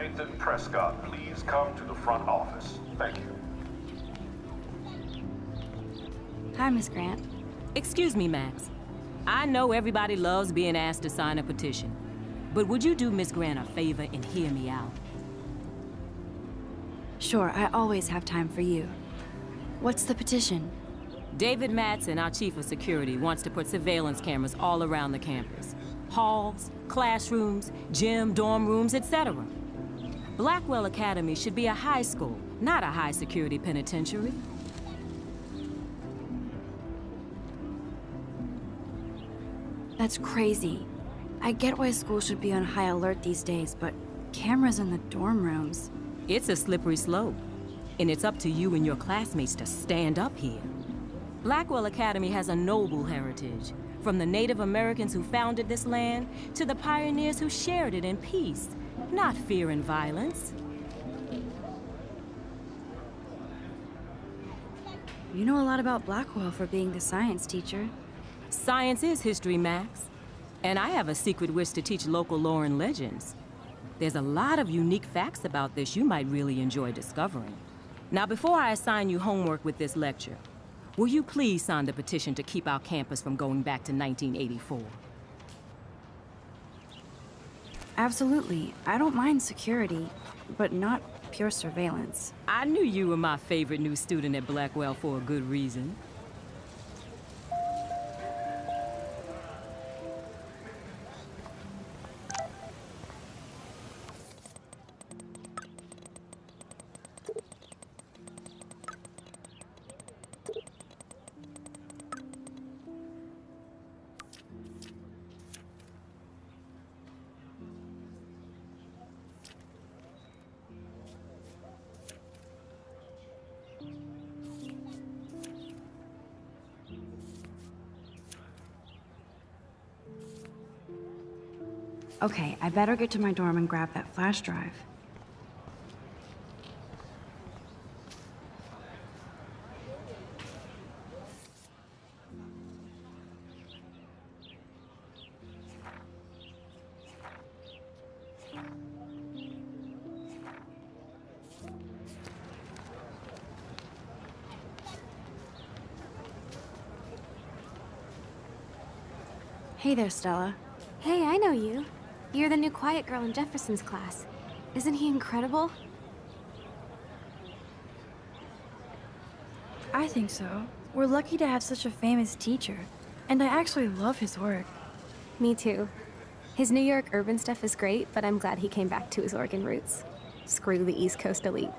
Nathan Prescott please come to the front office? Thank you. Hi, Miss Grant. Excuse me, Max. I know everybody loves being asked to sign a petition, but would you do Miss Grant a favor and hear me out? Sure, I always have time for you. What's the petition? David Madsen, our chief of security, wants to put surveillance cameras all around the campus. Halls, classrooms, gym, dorm rooms, etc. Blackwell Academy should be a high school, not a high-security penitentiary. That's crazy. I get why school should be on high alert these days, but cameras in the dorm rooms... It's a slippery slope, and it's up to you and your classmates to stand up here. Blackwell Academy has a noble heritage, from the Native Americans who founded this land to the pioneers who shared it in peace, not fear and violence. You know a lot about Blackwell for being the science teacher. Science is history, Max. And I have a secret wish to teach local lore and legends. There's a lot of unique facts about this you might really enjoy discovering. Now, before I assign you homework with this lecture, will you please sign the petition to keep our campus from going back to 1984? Absolutely. I don't mind security, but not pure surveillance. I knew you were my favorite new student at Blackwell for a good reason. Okay, I better get to my dorm and grab that flash drive. Hey there, Stella. Hey, I know you. You're the new quiet girl in Jefferson's class. Isn't he incredible? I think so. We're lucky to have such a famous teacher. And I actually love his work. Me too. His New York urban stuff is great, but I'm glad he came back to his Oregon roots. Screw the East Coast elite.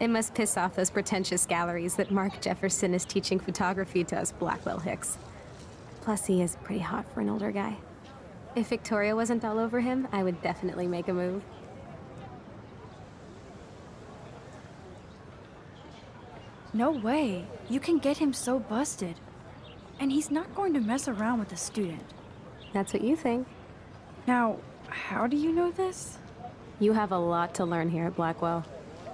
It must piss off those pretentious galleries that Mark Jefferson is teaching photography to us Blackwell hicks. Plus, he is pretty hot for an older guy. If Victoria wasn't all over him, I would definitely make a move. No way. You can get him so busted. And he's not going to mess around with a student. That's what you think. Now, how do you know this? You have a lot to learn here at Blackwell.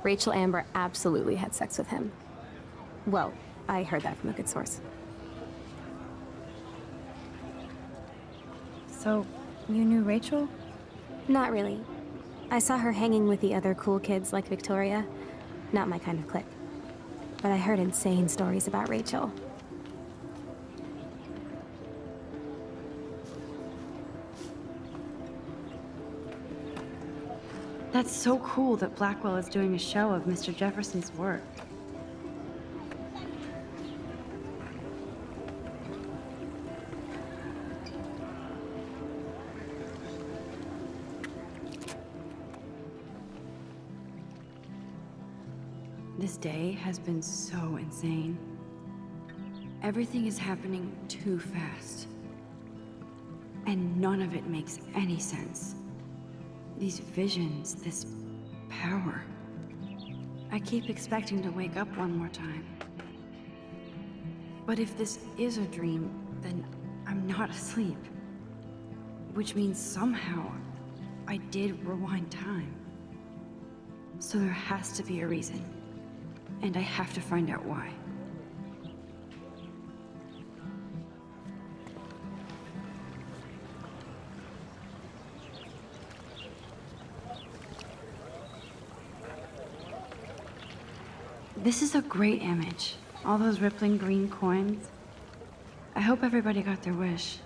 Rachel Amber absolutely had sex with him. Well, I heard that from a good source. So, you knew Rachel? Not really. I saw her hanging with the other cool kids like Victoria. Not my kind of clique. But I heard insane stories about Rachel. That's so cool that Blackwell is doing a show of Mr. Jefferson's work. This day has been so insane. Everything is happening too fast. And none of it makes any sense. These visions, this power. I keep expecting to wake up one more time. But if this is a dream, then I'm not asleep. Which means somehow I did rewind time. So there has to be a reason. And I have to find out why. This is a great image. All those rippling green coins. I hope everybody got their wish.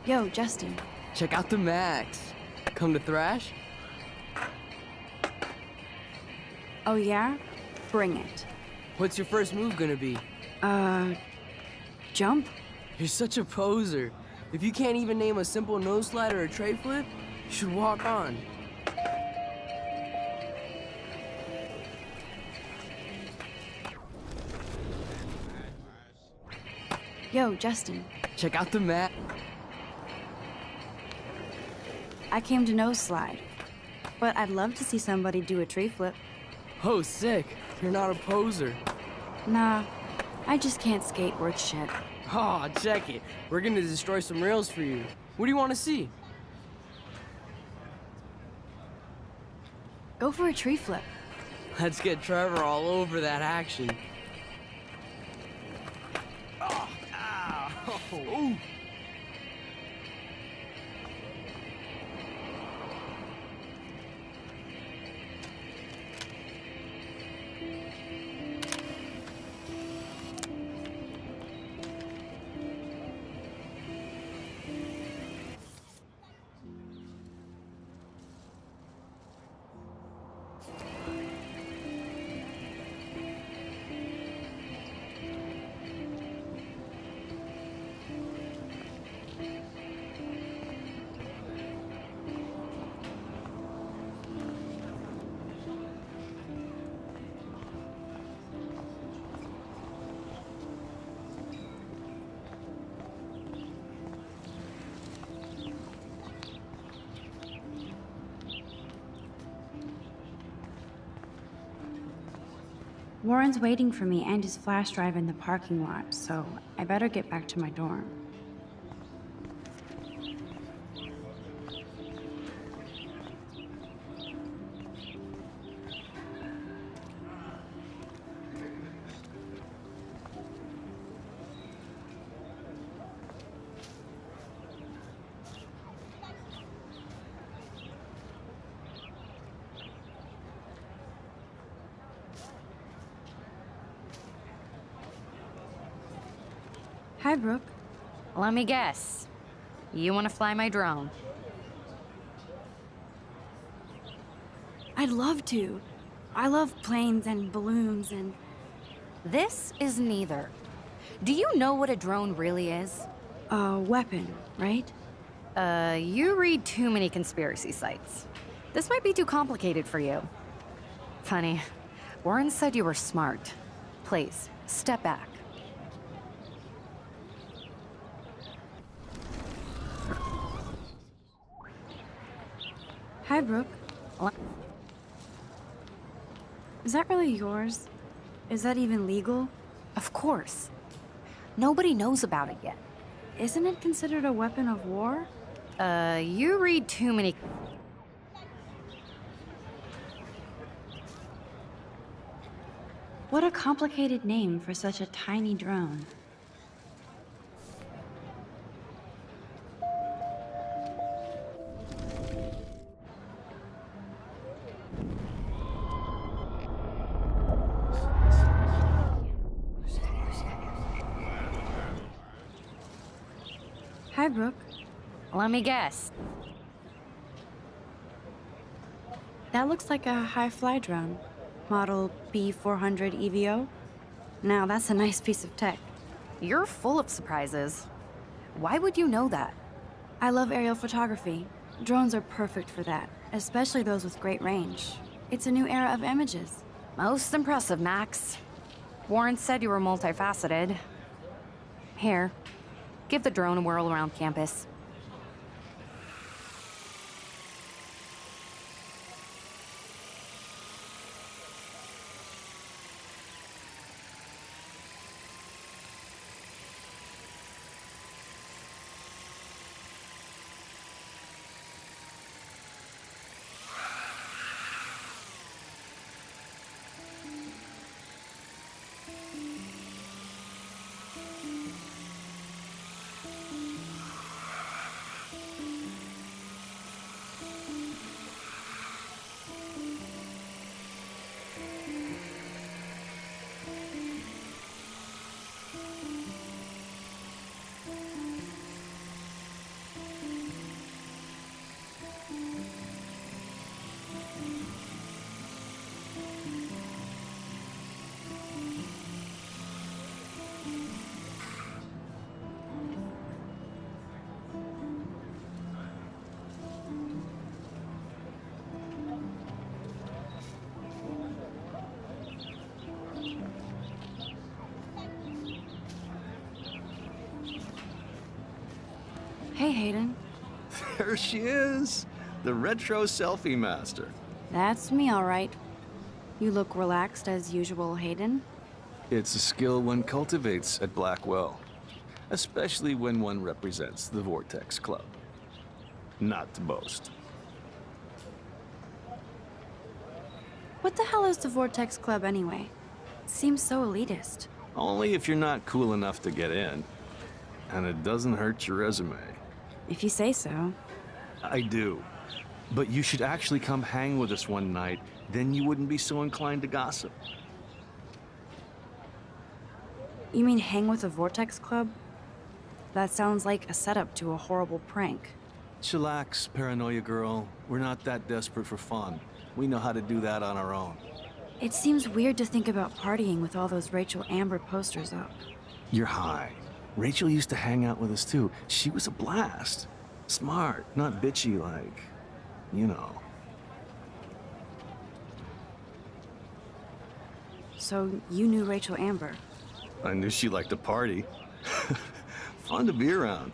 Yo, Justin. Check out the Max. Come to thrash? Oh yeah? Bring it. What's your first move gonna be? Jump? You're such a poser. If you can't even name a simple nose slide or a tray flip, you should walk on. Yo, Justin. Check out the Max. I came to nose slide. But I'd love to see somebody do a tree flip. Oh, sick. You're not a poser. Nah, I just can't skate worth shit. Aw, check it. We're gonna destroy some rails for you. What do you want to see? Go for a tree flip. Let's get Trevor all over that action. Oh, ow. Ooh. Warren's waiting for me and his flash drive in the parking lot, so I better get back to my dorm. Hi, Brooke. Let me guess. You want to fly my drone? I'd love to. I love planes and balloons and... This is neither. Do you know what a drone really is? a weapon, right? You read too many conspiracy sites. This might be too complicated for you. Funny. Warren said you were smart. Please, step back. Hi, Brooke. Is that really yours? Is that even legal? Of course. Nobody knows about it yet. Isn't it considered a weapon of war? You read too many... What a complicated name for such a tiny drone. Hi, Brooke. Let me guess. That looks like a high-fly drone. Model B400 EVO. Now, that's a nice piece of tech. You're full of surprises. Why would you know that? I love aerial photography. Drones are perfect for that, especially those with great range. It's a new era of images. Most impressive, Max. Warren said you were multifaceted. Here, Give the drone a whirl around campus. Hey, Hayden. There she is, the retro selfie master. That's me, all right. You look relaxed as usual, Hayden. It's a skill one cultivates at Blackwell, especially when one represents the Vortex Club. Not to boast. What the hell is the Vortex Club anyway? Seems so elitist. Only if you're not cool enough to get in. And it doesn't hurt your resume. If you say so. I do. But you should actually come hang with us one night, then you wouldn't be so inclined to gossip. You mean hang with the Vortex Club? That sounds like a setup to a horrible prank. Chillax, paranoia girl. We're not that desperate for fun. We know how to do that on our own. It seems weird to think about partying with all those Rachel Amber posters up. You're high. Rachel used to hang out with us too. She was a blast. Smart, not bitchy like, you know. So you knew Rachel Amber? I knew she liked to party. Fun to be around.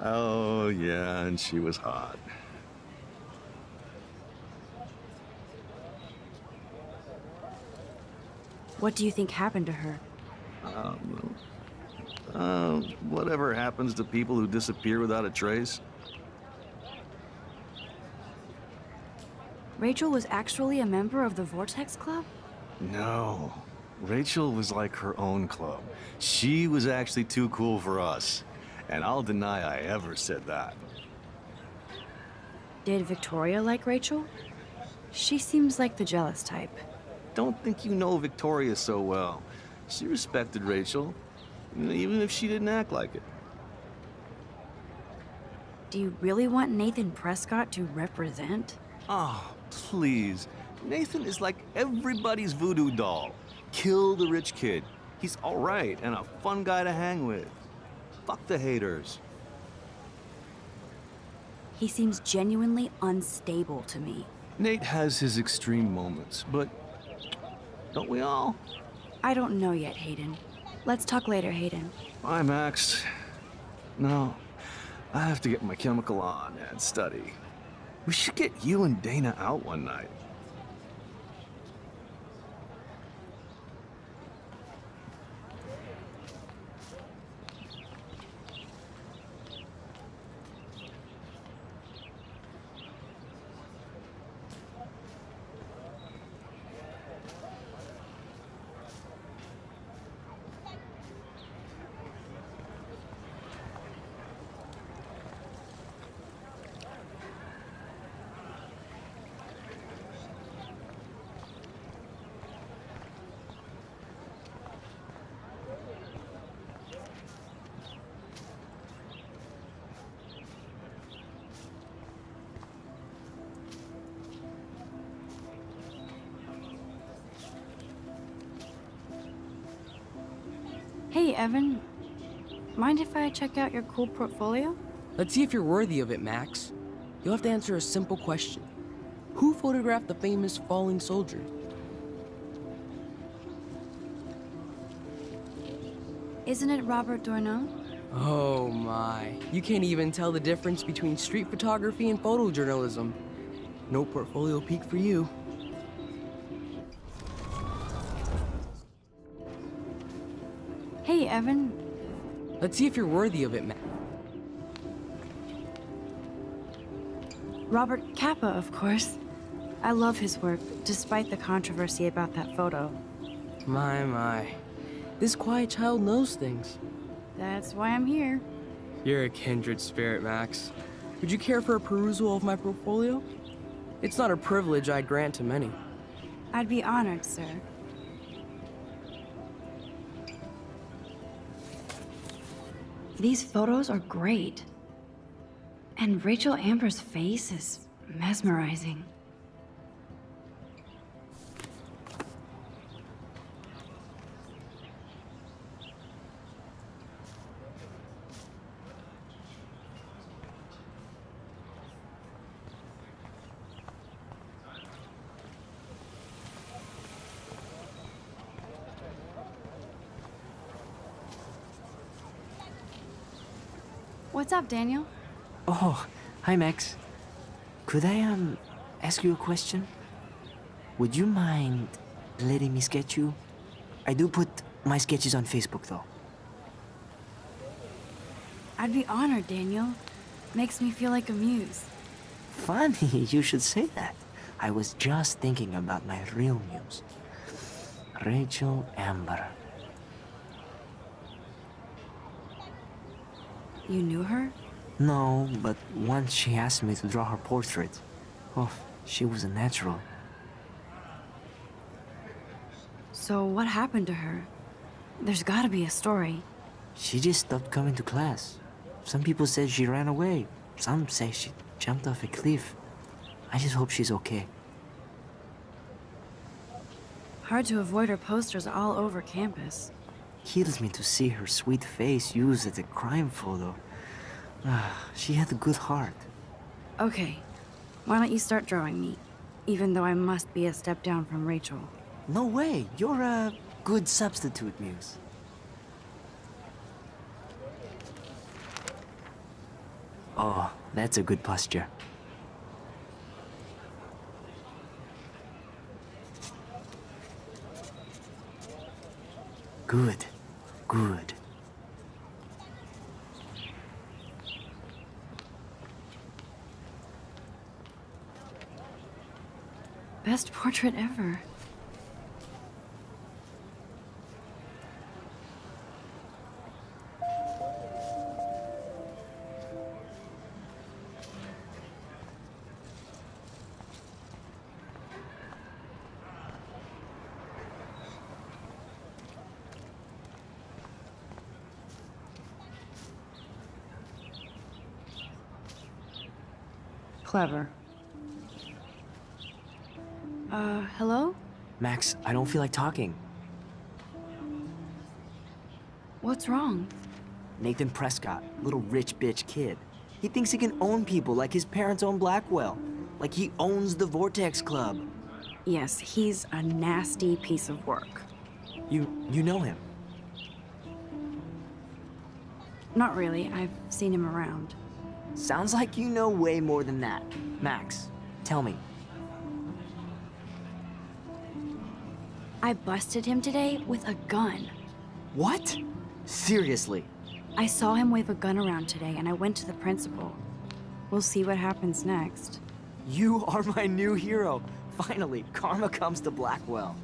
Oh, yeah, and she was hot. What do you think happened to her? Whatever happens to people who disappear without a trace. Rachel was actually a member of the Vortex Club? No. Rachel was like her own club. She was actually too cool for us. And I'll deny I ever said that. Did Victoria like Rachel? She seems like the jealous type. Don't think you know Victoria so well. She respected Rachel, even if she didn't act like it. Do you really want Nathan Prescott to represent? Oh, please. Nathan is like everybody's voodoo doll. Kill the rich kid. He's all right and a fun guy to hang with. Fuck the haters. He seems genuinely unstable to me. Nate has his extreme moments, but don't we all? I don't know yet, Hayden. Let's talk later, Hayden. Bye, Max. No, I have to get my chemical on and study. We should get you and Dana out one night. Hey, Evan. Mind if I check out your cool portfolio? Let's see if you're worthy of it, Max. You'll have to answer a simple question. Who photographed the famous falling soldier? Isn't it Robert Doisneau? Oh my. You can't even tell the difference between street photography and photojournalism. No portfolio peak for you. Hey, Evan. Let's see if you're worthy of it, Matt. Robert Capa, of course. I love his work, despite the controversy about that photo. My. This quiet child knows things. That's why I'm here. You're a kindred spirit, Max. Would you care for a perusal of my portfolio? It's not a privilege I grant to many. I'd be honored, sir. These photos are great. And Rachel Amber's face is mesmerizing. What's up, Daniel? Oh, hi Max. Could I ask you a question? Would you mind letting me sketch you? I do put my sketches on Facebook though. I'd be honored, Daniel. Makes me feel like a muse. Funny, you should say that. I was just thinking about my real muse. Rachel Amber. You knew her? No, but once she asked me to draw her portrait. Oh, she was a natural. So what happened to her? There's gotta be a story. She just stopped coming to class. Some people said she ran away. Some say she jumped off a cliff. I just hope she's okay. Hard to avoid her posters all over campus. Kills me to see her sweet face used as a crime photo. She had a good heart. Okay, why don't you start drawing me? Even though I must be a step down from Rachel. No way, you're a good substitute, Muse. Oh, that's a good posture. Good, good. Best portrait ever. Clever. Hello? Max, I don't feel like talking. What's wrong? Nathan Prescott, little rich bitch kid. He thinks he can own people like his parents own Blackwell. Like he owns the Vortex Club. Yes, he's a nasty piece of work. You know him? Not really, I've seen him around. Sounds like you know way more than that. Max, tell me. I busted him today with a gun. What? Seriously? I saw him wave a gun around today and I went to the principal. We'll see what happens next. You are my new hero. Finally, karma comes to Blackwell.